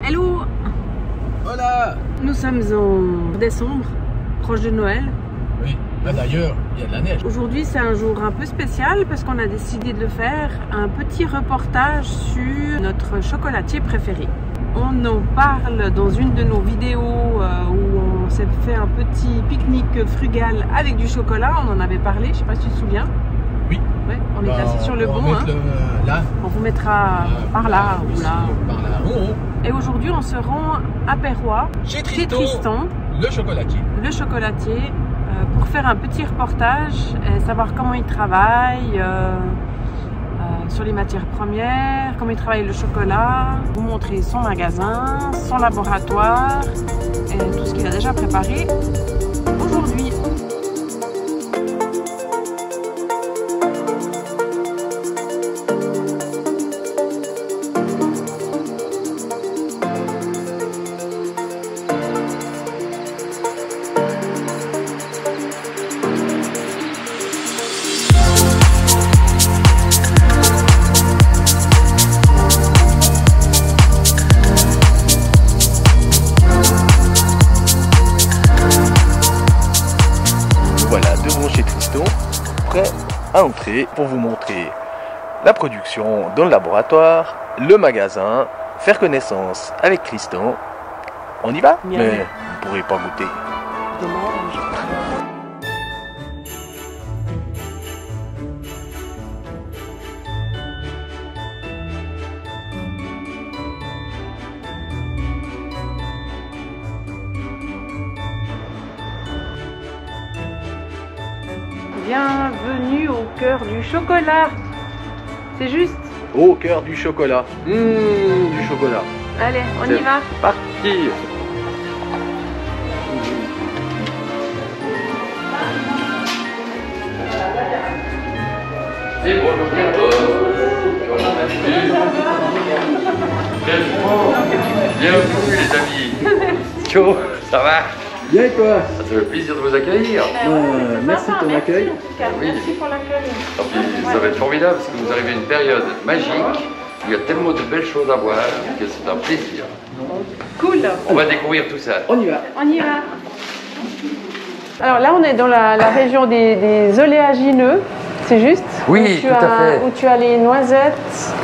Hello! Voilà! Nous sommes en décembre, proche de Noël. Oui, là d'ailleurs, il y a de la neige. Aujourd'hui, c'est un jour un peu spécial parce qu'on a décidé de le faire, un petit reportage sur notre chocolatier préféré. On en parle dans une de nos vidéos où on s'est fait un petit pique-nique frugal avec du chocolat. On en avait parlé, je ne sais pas si tu te souviens. Oui. Ouais, on est assis sur le banc. Là. On vous mettra par là ou là. Par là. Oh. Et aujourd'hui, on se rend à Perrois, Chez Tristan, le chocolatier, pour faire un petit reportage et savoir comment il travaille sur les matières premières, comment il travaille le chocolat, vous montrer son magasin, son laboratoire et tout ce qu'il a déjà préparé aujourd'hui. Voilà, devant chez Tristan, prêt à entrer pour vous montrer la production dans le laboratoire, le magasin, faire connaissance avec Tristan. On y va? Bien. Mais vous pourrez pas goûter. Dommage. Bienvenue au cœur du chocolat. C'est juste. Au cœur du chocolat. Du chocolat. Allez, on y C'est va. parti. Et bonjour, bienvenue les amis. Ciao, ça va? Bien et toi? Ça fait plaisir de vous accueillir. Merci de ton accueil. Oui. Merci pour l'accueil. Et puis, ça va être formidable parce que vous arrivez à une période magique où il y a tellement de belles choses à voir que c'est un plaisir. Cool. On va découvrir tout ça. On y va. On y va. Alors là, on est dans la région des oléagineux, c'est juste? Oui, Où tu tout à fait. Où tu as les noisettes,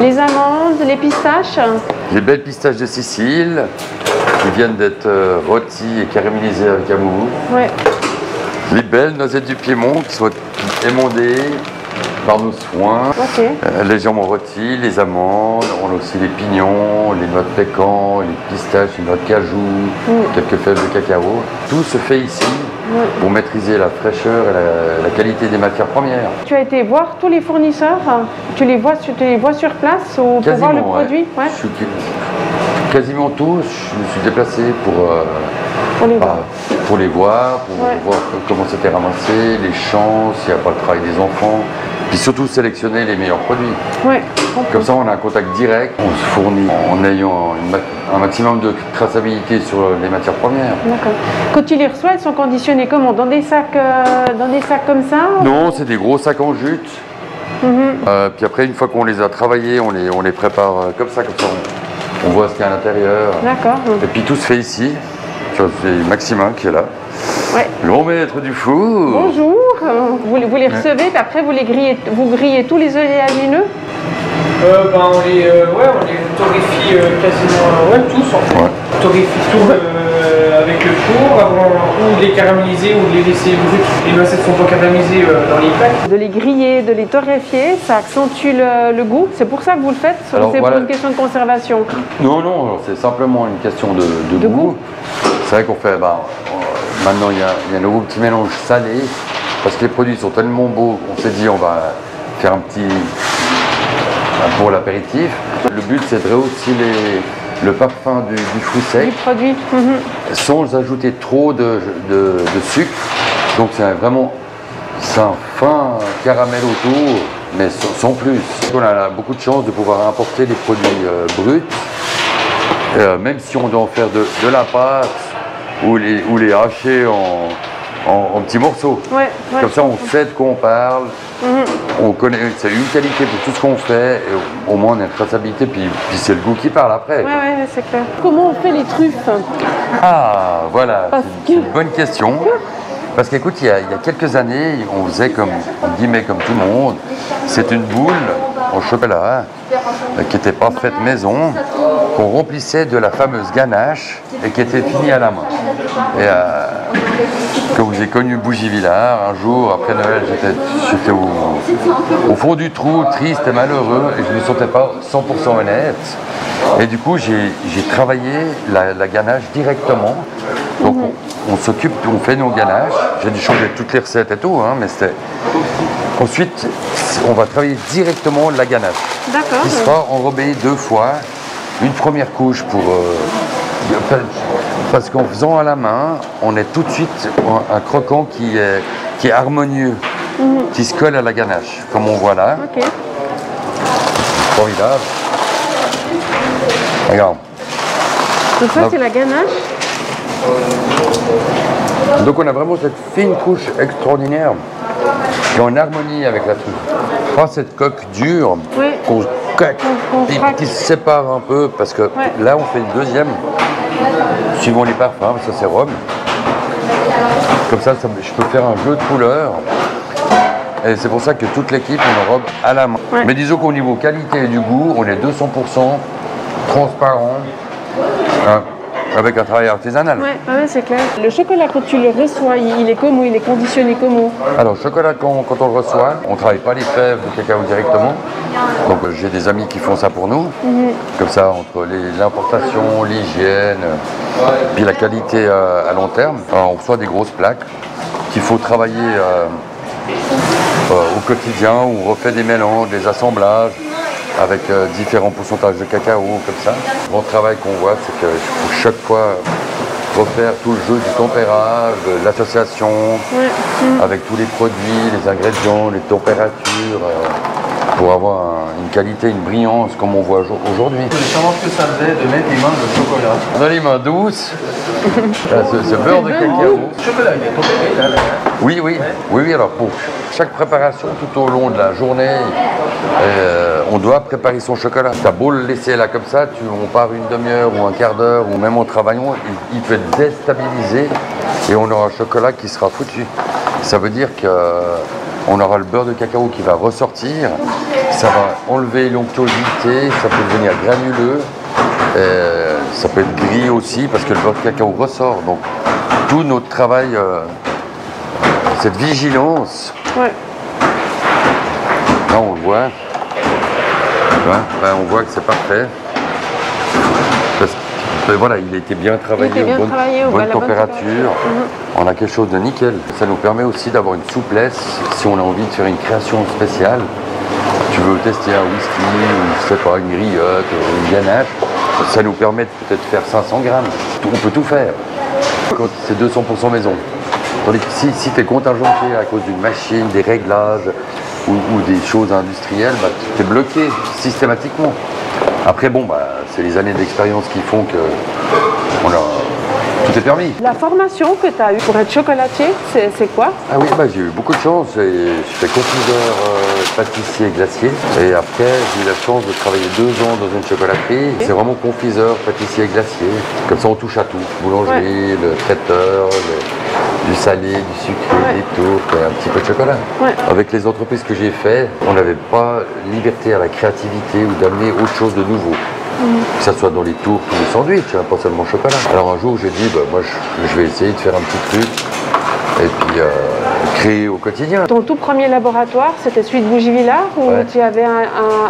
les amandes, les pistaches. Les belles pistaches de Sicile qui viennent d'être rôties et caramélisées avec amour. Ouais. Les belles noisettes du Piémont qui sont émondées par nos soins. Ok. Légèrement rôties, les amandes, on a aussi les pignons, les noix de pécan, les pistaches, les noix de cajou, quelques fèves de cacao. Tout se fait ici pour maîtriser la fraîcheur et la qualité des matières premières. Tu as été voir tous les fournisseurs. Tu les vois sur place ou pour voir le Quasiment, produit? Ouais. Je suis quasiment tous, je me suis déplacé Pour les voir. pour les voir, pour voir comment c'était ramassé, les champs, s'il n'y a pas le travail des enfants, puis surtout sélectionner les meilleurs produits. Ouais. Comme ça, on a un contact direct, on se fournit en ayant un maximum de traçabilité sur les matières premières. D'accord. Quand tu les reçois, elles sont conditionnées comment? Dans des sacs comme ça? Non, c'est des gros sacs en jute. Puis après, une fois qu'on les a travaillés, on les prépare comme ça on voit ce qu'il y a à l'intérieur. D'accord. Et puis tout se fait ici. C'est Maximin qui est là. Ouais. Le bon maître du four. Bonjour. Vous les recevez, puis après vous grillez tous les oléagineux? On les torréfie quasiment tous en fait. Ouais. On torréfie tout avec le four avant ou de les caraméliser ou de les laisser brutes. Les noisettes sont pas caramélisées dans les plaques. De les griller, de les torréfier, ça accentue le goût. C'est pour ça que vous le faites? Ou Alors, c'est voilà. pour une question de conservation? Non, c'est simplement une question de goût. C'est vrai qu'on fait, maintenant il y a un nouveau petit mélange salé, parce que les produits sont tellement beaux qu'on s'est dit on va faire un petit pour l'apéritif. Le but c'est de rehausser le parfum du fruit sec, Du produit. sans ajouter trop de sucre. Donc c'est un fin caramel autour, mais sans plus. On a beaucoup de chance de pouvoir importer des produits bruts, même si on doit en faire de la pâte ou les hacher en petits morceaux. Ouais, Comme ça, on sait de quoi on parle, on connaît, c'est une qualité pour tout ce qu'on fait, et au moins on a une traçabilité, puis c'est le goût qui parle après. Ouais, c'est clair. Comment on fait les truffes? Ah, voilà, c'est une bonne question. Parce qu'écoute, il y a quelques années, on faisait comme tout le monde. C'est une boule au chocolat qui n'était pas faite maison, qu'on remplissait de la fameuse ganache et qui était finie à la main. Et quand j'ai connu Bougies-Villars, un jour après Noël, j'étais au fond du trou, triste et malheureux, et je ne me sentais pas 100% honnête. Et du coup, j'ai travaillé la ganache directement. Donc on s'occupe, on fait nos ganaches. J'ai dû changer toutes les recettes et tout, hein, mais c'était... Ensuite, on va travailler directement la ganache. D'accord. Qui sera enrobée 2 fois. Une première couche pour... parce qu'en faisant à la main, on est tout de suite un croquant qui est harmonieux, qui se colle à la ganache, comme on voit là. Ok. Formidable. Regarde. Donc ça, c'est la ganache. Donc on a vraiment cette fine couche extraordinaire qui est en harmonie avec la truffe. Pas cette coque dure qu'on qui se sépare un peu parce que là on fait une deuxième suivant les parfums, ça c'est Rome. Comme ça, je peux faire un jeu de couleurs. Et c'est pour ça que toute l'équipe on enrobe à la main. Ouais. Mais disons qu'au niveau qualité et du goût, on est 200% transparent. Avec un travail artisanal. Ouais, c'est clair. Le chocolat, quand tu le reçois, il est comment? Il est conditionné comment? Alors, le chocolat, quand on le reçoit, on ne travaille pas les fèves de cacao directement. Donc, j'ai des amis qui font ça pour nous. Comme ça, entre l'importation, l'hygiène, puis la qualité à long terme, on reçoit des grosses plaques qu'il faut travailler au quotidien. On refait des mélanges, des assemblages, avec différents pourcentages de cacao, comme ça. Le grand travail qu'on voit, c'est qu'il faut chaque fois refaire tout le jeu du tempérage, de l'association, avec tous les produits, les ingrédients, les températures, pour avoir une qualité, une brillance comme on voit aujourd'hui. Comment que ça faisait de mettre les mains de chocolat? On a les mains douces, ce beurre de cacao. Le chocolat, il est tempéré là. Oui, alors pour chaque préparation tout au long de la journée, on doit préparer son chocolat. T'as beau le laisser là comme ça, on part une demi-heure ou un quart d'heure, ou même en travaillant, il peut être déstabilisé et on aura un chocolat qui sera foutu. Ça veut dire qu'on aura le beurre de cacao qui va ressortir, ça va enlever l'onctuosité, ça peut devenir granuleux, ça peut être gris aussi parce que le beurre de cacao ressort. Donc tout notre travail, cette vigilance, là on le voit. On voit que c'est parfait. Parce que, voilà, il a été bien travaillé, bonne température. On a quelque chose de nickel. Ça nous permet aussi d'avoir une souplesse si on a envie de faire une création spéciale. Tu veux tester un whisky, ou je sais pas, une griotte, une ganache. Ça nous permet de peut-être faire 500 grammes. On peut tout faire. Quand c'est 200% maison. Tandis que si tu es contingenté à cause d'une machine, des réglages, ou des choses industrielles, tu es bloqué systématiquement. Après, c'est les années d'expérience qui font que tout est permis. La formation que tu as eue pour être chocolatier, c'est quoi? Ah oui, j'ai eu beaucoup de chance. Je fais confiseur, pâtissier, glacier. Et après, j'ai eu la chance de travailler 2 ans dans une chocolaterie. C'est vraiment confiseur, pâtissier, glacier. Comme ça, on touche à tout. Boulangerie, le traiteur, du salé, du sucré, des tourtes, un petit peu de chocolat. Avec les entreprises que j'ai fait, on n'avait pas liberté à la créativité ou d'amener autre chose de nouveau. Que ce soit dans les tourtes ou les sandwichs, pas seulement le chocolat. Alors un jour j'ai dit, moi je vais essayer de faire un petit truc et puis créer au quotidien. Ton tout premier laboratoire, c'était celui de Bougies-Villars ou tu avais un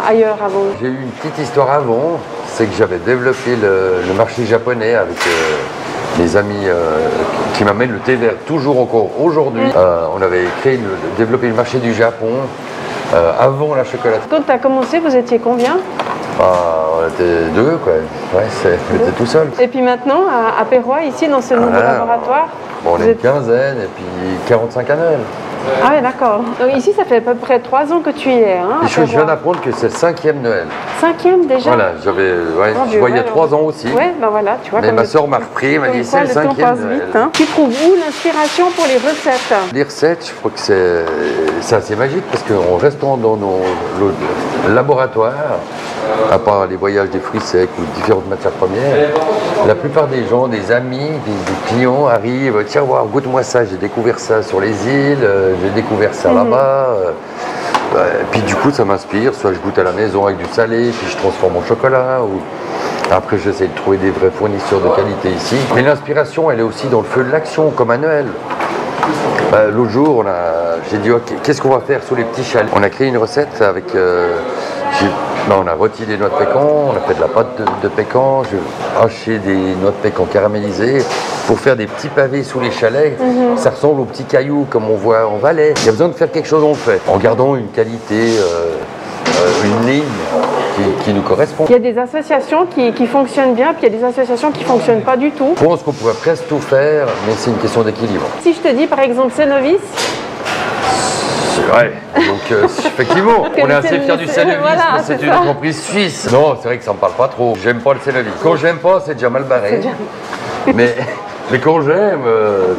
ailleurs avant? J'ai eu une petite histoire avant, c'est que j'avais développé le marché japonais avec mes amis qui m'amènent le thé vert toujours encore aujourd'hui. On avait développé le marché du Japon avant la chocolaterie. Quand tu as commencé, vous étiez combien? On était 2, quoi. J'étais tout seul. Et puis maintenant, à Perrois, ici, dans ce nouveau laboratoire, on est une quinzaine et puis 45 à Noël. Ah oui, d'accord. Donc ici, ça fait à peu près 3 ans que tu y es. Je viens d'apprendre que c'est le 5e Noël. 5e déjà? Voilà, je vois il y a 3 ans aussi. Oui, voilà, tu vois. Mais ma soeur m'a repris, m'a dit c'est le 5e Noël. Tu trouves où l'inspiration pour les recettes? Les recettes, je crois que c'est assez magique parce qu'en restant dans nos laboratoires, à part les voyages des fruits secs ou différentes matières premières, la plupart des gens, des amis, des clients arrivent, tiens, voir, goûte-moi ça, j'ai découvert ça sur les îles, j'ai découvert ça là-bas. Puis du coup, ça m'inspire, soit je goûte à la maison avec du salé, puis je transforme en chocolat, ou après j'essaie de trouver des vrais fournisseurs de qualité ici. Mais l'inspiration, elle est aussi dans le feu de l'action, comme à Noël. L'autre jour, j'ai dit, ok, qu'est-ce qu'on va faire sous les petits chalets? On a créé une recette avec... on a rôti des noix de pécan, on a fait de la pâte de pécan, j'ai haché des noix de pécan caramélisées pour faire des petits pavés sous les chalets. Ça ressemble aux petits cailloux comme on voit en Valais. Il y a besoin de faire quelque chose, on le fait, en gardant une qualité, une ligne qui nous correspond. Il y a des associations qui fonctionnent bien, puis il y a des associations qui ne fonctionnent pas du tout. Je pense qu'on pourrait presque tout faire, mais c'est une question d'équilibre. Si je te dis par exemple Cénovis, ouais, donc effectivement, on est assez fiers du Cénovis, voilà, mais c'est une entreprise suisse. Non, c'est vrai que ça me parle pas trop. J'aime pas le Cénovis. Quand j'aime pas, c'est déjà mal barré. Mais quand j'aime,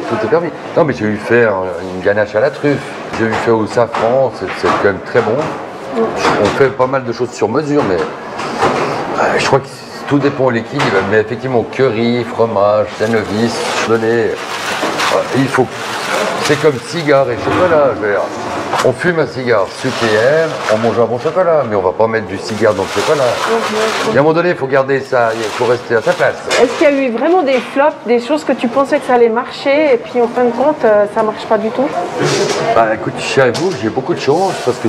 tout est permis. Non, mais j'ai eu faire une ganache à la truffe. J'ai eu faire au safran, c'est quand même très bon. On fait pas mal de choses sur mesure, mais je crois que tout dépend de l'équilibre. Mais effectivement, curry, fromage, Cénovis, il faut. C'est comme cigare et chocolat. Je veux dire. On fume un cigare CPM, on mange un bon chocolat, mais on va pas mettre du cigare dans le chocolat. Et à un moment donné, il faut garder ça, il faut rester à sa place. Est-ce qu'il y a eu vraiment des flops, des choses que tu pensais que ça allait marcher, et puis en fin de compte, ça marche pas du tout? Écoute, chez vous, j'ai beaucoup de chance, parce que,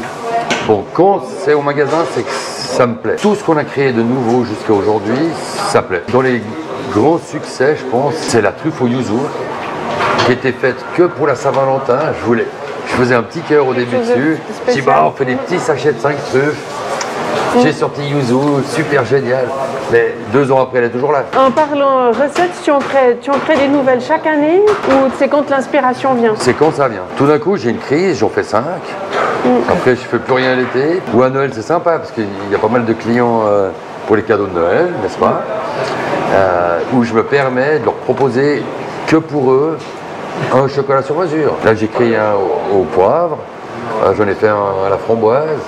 bon, quand c'est au magasin, c'est que ça me plaît. Tout ce qu'on a créé de nouveau jusqu'à aujourd'hui, ça plaît. Dans les grands succès, je pense, c'est la truffe au yuzu, qui était faite que pour la Saint-Valentin. Je faisais un petit cœur au début dessus. Je dis, on fait des petits sachets de 5 truffes. J'ai sorti yuzu, super génial. Mais 2 ans après, elle est toujours là. En parlant recettes, tu en crées des nouvelles chaque année ou c'est quand l'inspiration vient? C'est quand ça vient. Tout d'un coup, j'ai une crise, j'en fais 5. Après, je fais plus rien l'été. Ou à Noël, c'est sympa parce qu'il y a pas mal de clients pour les cadeaux de Noël, n'est-ce pas? Où je me permets de leur proposer que pour eux un chocolat sur mesure. Là, j'ai créé un au poivre, j'en ai fait un à la framboise,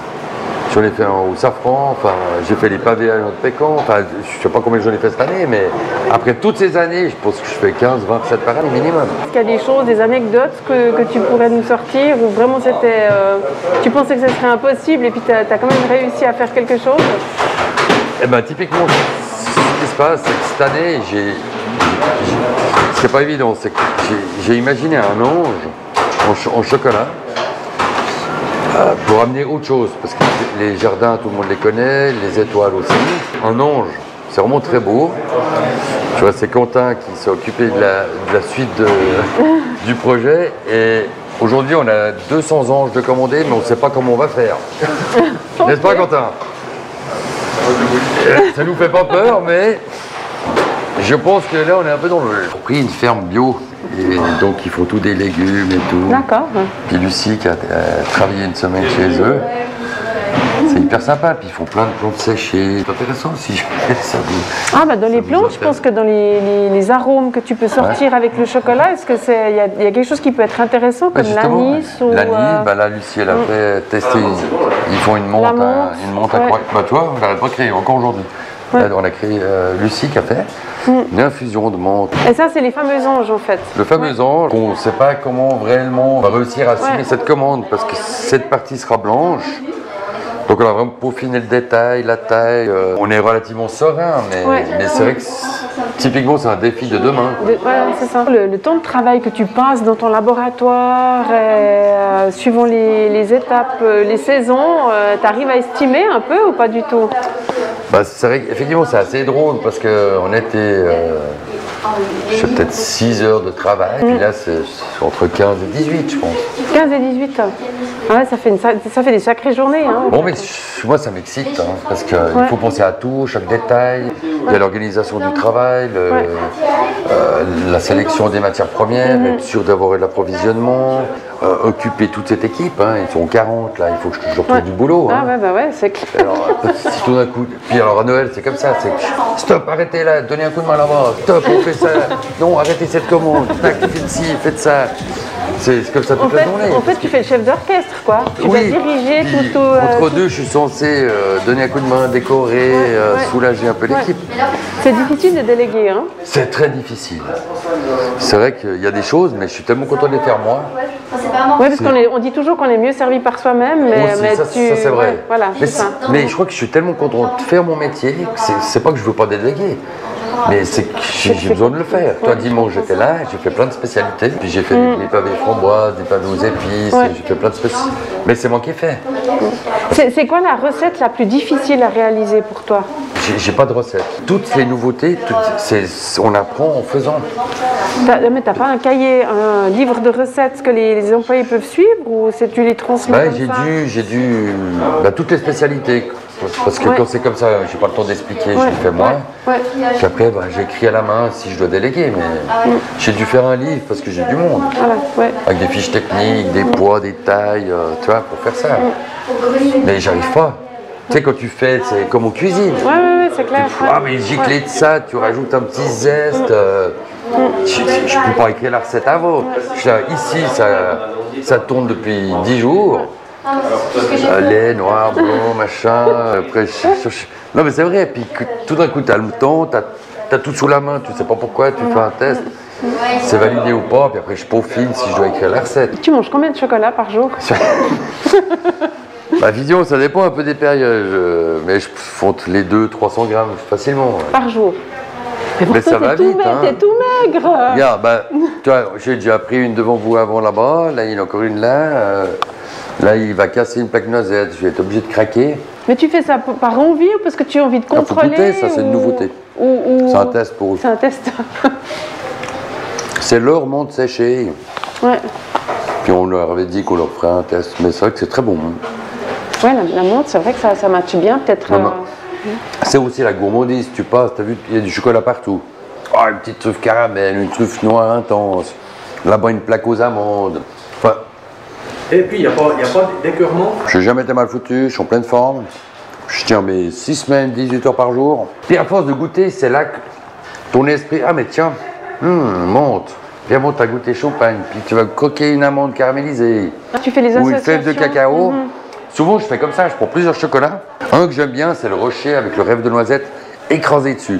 j'en ai fait un au safran, enfin, j'ai fait les pavés à la noix de pécan, enfin, je sais pas combien j'en ai fait cette année, mais après toutes ces années, je pense que je fais 15, 20 recettes par année minimum. Est-ce qu'il y a des choses, des anecdotes que tu pourrais nous sortir où vraiment c'était, tu pensais que ce serait impossible et puis tu as quand même réussi à faire quelque chose? Eh ben, typiquement, ce qui se passe, c'est que cette année, c'est pas évident, c'est que j'ai imaginé un ange en chocolat pour amener autre chose, parce que les jardins, tout le monde les connaît, les étoiles aussi. Un ange, c'est vraiment très beau. Tu vois, c'est Quentin qui s'est occupé de la suite du projet, et aujourd'hui on a 200 anges de commandés, mais on ne sait pas comment on va faire. N'est-ce pas, Quentin? Ça nous fait pas peur, mais je pense que là, on est un peu dans le... J'ai pris une ferme bio, et donc ils font tous des légumes et tout. D'accord. Puis Lucie qui a travaillé une semaine chez eux. C'est hyper sympa, puis ils font plein de plantes séchées. C'est intéressant aussi, ça vous... Dans les plantes, je pense que dans les arômes que tu peux sortir avec le chocolat, est-ce que il y a quelque chose qui peut être intéressant, comme l'anis ou... L'anis, là, Lucie, elle a fait tester, ils font une menthe à croix. Toi, on n'arrête pas de créer, encore aujourd'hui. Ouais. On a créé Lucie qui a fait une infusion de menthe. Et ça, c'est les fameux anges en fait. Le fameux ange, on ne sait pas comment réellement on va réussir à assumer cette commande, parce que cette partie sera blanche. Donc on a vraiment peaufiné le détail, la taille. On est relativement serein, mais c'est vrai que typiquement c'est un défi de demain. Voilà, c'est ça. Le temps de travail que tu passes dans ton laboratoire, suivant les étapes, les saisons, tu arrives à estimer un peu ou pas du tout? C'est vrai qu'effectivement c'est assez drôle parce qu'on était peut-être 6 heures de travail, puis là c'est entre 15 et 18 je pense. 15 et 18 ouais, ça fait des sacrées journées. Hein. Bon, mais moi ça m'excite, parce qu'il faut penser à tout, chaque détail. Il y a l'organisation du travail, la sélection des matières premières, être sûr d'avoir de l'approvisionnement, occuper toute cette équipe. Ils sont 40 là, il faut que je retrouve du boulot. C'est clair. Alors, si tout d'un coup, puis alors à Noël c'est comme ça, c'est stop, arrêtez là, donnez un coup de main là-bas, stop, on fait ça, non, arrêtez cette commande, tac, faites ci, faites ça. C'est comme ça toute la journée. En fait, tu fais le chef d'orchestre, quoi. Tu Oui. vas diriger Puis, tout. entre deux, je suis censé donner un coup de main, décorer, soulager un peu l'équipe. C'est difficile de déléguer, hein. C'est très difficile. C'est vrai qu'il y a des choses, mais je suis tellement content de les faire moi. Oui, parce qu'on dit toujours qu'on est mieux servi par soi-même, mais, Aussi, ça, c'est vrai. ouais, voilà, mais, c'est ça. mais je crois que je suis tellement content de faire mon métier que c'est pas que je veux pas déléguer. Mais c'est que j'ai besoin de le faire. Toi, dimanche, j'étais là, j'ai fait plein de spécialités. Puis j'ai fait des pavés framboises, des pavés aux épices, j'ai fait plein de spécialités. Mais c'est moi qui ai fait. C'est quoi la recette la plus difficile à réaliser pour toi? J'ai pas de recette. Toutes les nouveautés, on apprend en faisant. Mais t'as pas un cahier, un livre de recettes que les employés peuvent suivre ou tu les transmets comme ça? J'ai dû toutes les spécialités. Parce que quand c'est comme ça, j'ai pas le temps d'expliquer, je le fais moi. Puis après, j'écris à la main si je dois déléguer, mais j'ai dû faire un livre parce que j'ai du monde. Avec des fiches techniques, des poids, des tailles, tu vois, pour faire ça. Mais j'arrive pas. Tu sais, quand tu fais, c'est comme en cuisine. Oui, c'est clair. Ah, mais gicler de ça, tu rajoutes un petit zeste. Je ne peux pas écrire la recette avant. Ici, ça tourne depuis 10 jours. Lait, noir, blanc, machin. Après, non, mais c'est vrai. Puis tout d'un coup, tu as le temps, tu as tout sous la main, tu sais pas pourquoi, tu fais un test. C'est validé ou pas, puis après, je peaufine si je dois écrire la recette. Tu manges combien de chocolat par jour? Ma vision, ça dépend un peu des périodes, mais je fonte les 200-300 grammes facilement. Par jour? Mais ça va vite, hein. T'es tout maigre. Regarde, tu vois, j'ai déjà pris une devant vous avant là-bas, là il y en a encore une là. Là il va casser une plaque noisette, je vais être obligé de craquer. Mais tu fais ça par envie ou parce que tu as envie de contrôler? Faut goûter, ça c'est une nouveauté. C'est un test pour eux. C'est un test. C'est leur menthe séchée. Ouais. Puis on leur avait dit qu'on leur ferait un test, mais c'est vrai que c'est très bon. Ouais, la menthe, c'est vrai que ça matche bien, peut-être. C'est aussi la gourmandise, tu passes, t'as vu, il y a du chocolat partout. Oh, une petite truffe caramel, une truffe noire intense. Là-bas, une plaque aux amandes. Enfin, et puis, il n'y a pas d'écœurement. Je n'ai jamais été mal foutu, je suis en pleine forme. Je tiens mes 6 semaines, 18 heures par jour. Puis à force de goûter, c'est là que ton esprit, ah mais tiens, monte. Viens, monte à goûter champagne. Puis tu vas croquer une amande caramélisée. Tu fais les associations. Ou une fève de cacao. Souvent, je fais comme ça, je prends plusieurs chocolats. Un que j'aime bien, c'est le rocher avec le rêve de noisette écrasé dessus.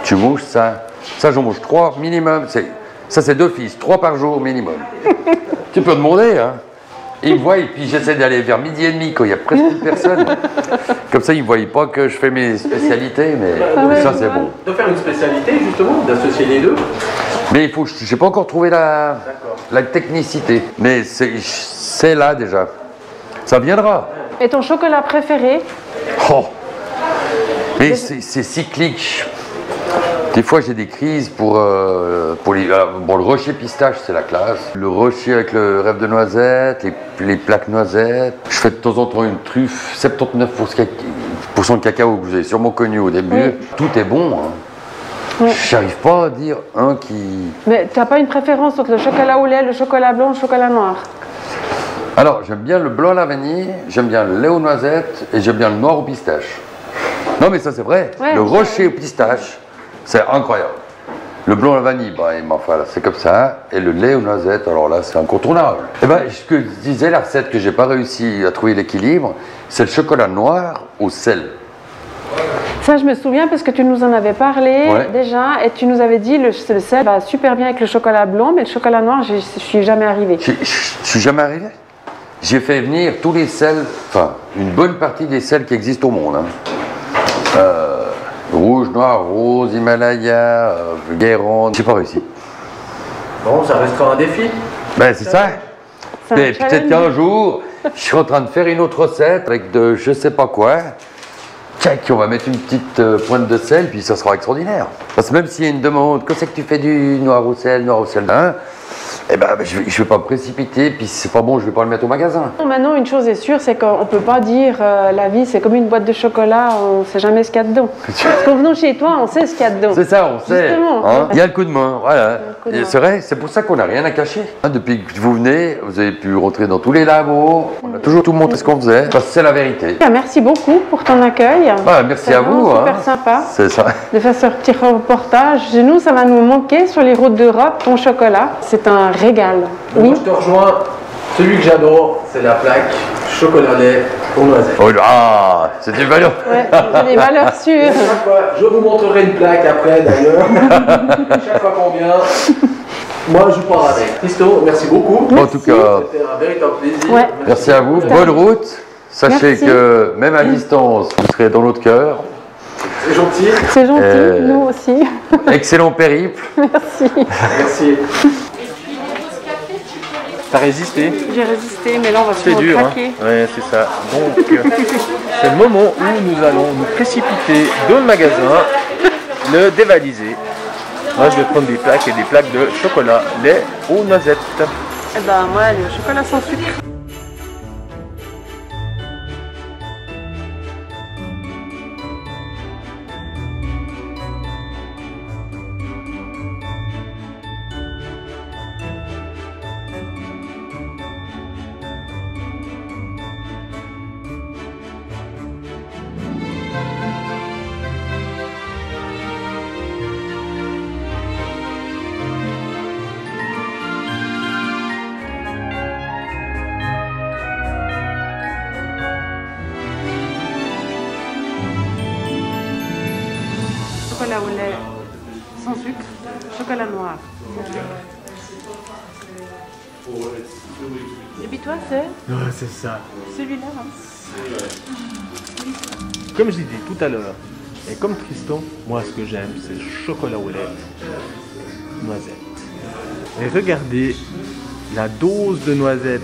Tu manges ça. Ça, j'en mange 3 minimum. Ça, c'est d'office, 3 par jour minimum. Tu peux demander, hein. Ils me voient, et puis j'essaie d'aller vers 12h30 quand il y a presque plus personne. Comme ça, ils ne voient pas que je fais mes spécialités, mais ça, c'est bon. De faire une spécialité, justement, d'associer les deux. Mais je n'ai pas encore trouvé la technicité. Mais c'est là déjà. Ça viendra. Et ton chocolat préféré? Oh. Mais c'est cyclique. Des fois, j'ai des crises pour le rocher pistache, c'est la classe. Le rocher avec le rêve de noisette, les plaques noisettes. Je fais de temps en temps une truffe, 79% de cacao que vous avez sûrement connu au début. Oui. Tout est bon. Hein. Je n'arrive pas à dire un qui... Mais tu n'as pas une préférence entre le chocolat au lait, le chocolat blanc, le chocolat noir? Alors, j'aime bien le blanc à la vanille, j'aime bien le lait aux noisettes et j'aime bien le noir au pistache. Non, mais ça, c'est vrai. Ouais, le rocher au pistache, c'est incroyable. Le blanc à la vanille, c'est comme ça. Et le lait aux noisettes, alors là, c'est incontournable. Et ce que je disais, la recette que j'ai pas réussi à trouver l'équilibre, c'est le chocolat noir au sel. Ça, je me souviens parce que tu nous en avais parlé déjà et tu nous avais dit le sel va super bien avec le chocolat blanc, mais le chocolat noir, je suis jamais arrivée. Je suis jamais arrivé. J'ai fait venir tous les sels, enfin une bonne partie des sels qui existent au monde. Hein. Rouge, noir, rose, Himalaya, Guérande. J'ai pas réussi. Bon, ça restera un défi. C'est ça. Mais peut-être qu'un jour, je suis en train de faire une autre recette avec de je sais pas quoi. Tchac, on va mettre une petite pointe de sel, puis ça sera extraordinaire. Parce que même s'il y a une demande, que c'est que tu fais du noir au sel, hein, je vais pas me précipiter, puis si c'est pas bon, je vais pas le mettre au magasin. Maintenant, une chose est sûre, c'est qu'on peut pas dire la vie c'est comme une boîte de chocolat, on sait jamais ce qu'il y a dedans. Parce qu'en venant chez toi, on sait ce qu'il y a dedans. C'est ça, on sait. Justement. Hein. Il y a le coup de main, voilà. C'est vrai, c'est pour ça qu'on n'a rien à cacher. Depuis que vous venez, vous avez pu rentrer dans tous les labos, on a toujours tout montré ce qu'on faisait, parce que c'est la vérité. Merci beaucoup pour ton accueil. Merci à vous. C'est super sympa. C'est ça. De faire ce petit reportage. Nous, ça va nous manquer sur les routes d'Europe, ton chocolat. C'est un régal. Moi, Oui. je te rejoins. Celui que j'adore, c'est la plaque chocolat lait aux noisettes. Oh là, c'est une valeur. Ouais, j'ai des valeurs Et sûres. chaque fois, je vous montrerai une plaque après d'ailleurs. Chaque fois qu'on vient, moi je pars avec. Christo, merci beaucoup. En tout cas, C'était un véritable plaisir. Ouais. merci à vous. Bonne route. Sachez Merci. que même à distance, vous serez dans notre cœur. C'est gentil. C'est gentil, nous aussi. Excellent périple. Merci. T'as résisté? J'ai résisté, mais là on va C'est sûrement dur, hein? craquer. Ouais, c'est ça. Donc, c'est le moment où nous allons nous précipiter dans le magasin, le dévaliser. Moi, je vais prendre des plaques et des plaques de chocolat, lait aux noisettes. Eh ben moi, le chocolat sans sucre. Chocolat au lait sans sucre, chocolat noir sans sucre. Et puis toi, c'est Ouais, c'est ça. celui-là. Hein. Comme je l'ai dit tout à l'heure, et comme Tristan, moi ce que j'aime, c'est le chocolat au lait, noisette. Et regardez la dose de noisettes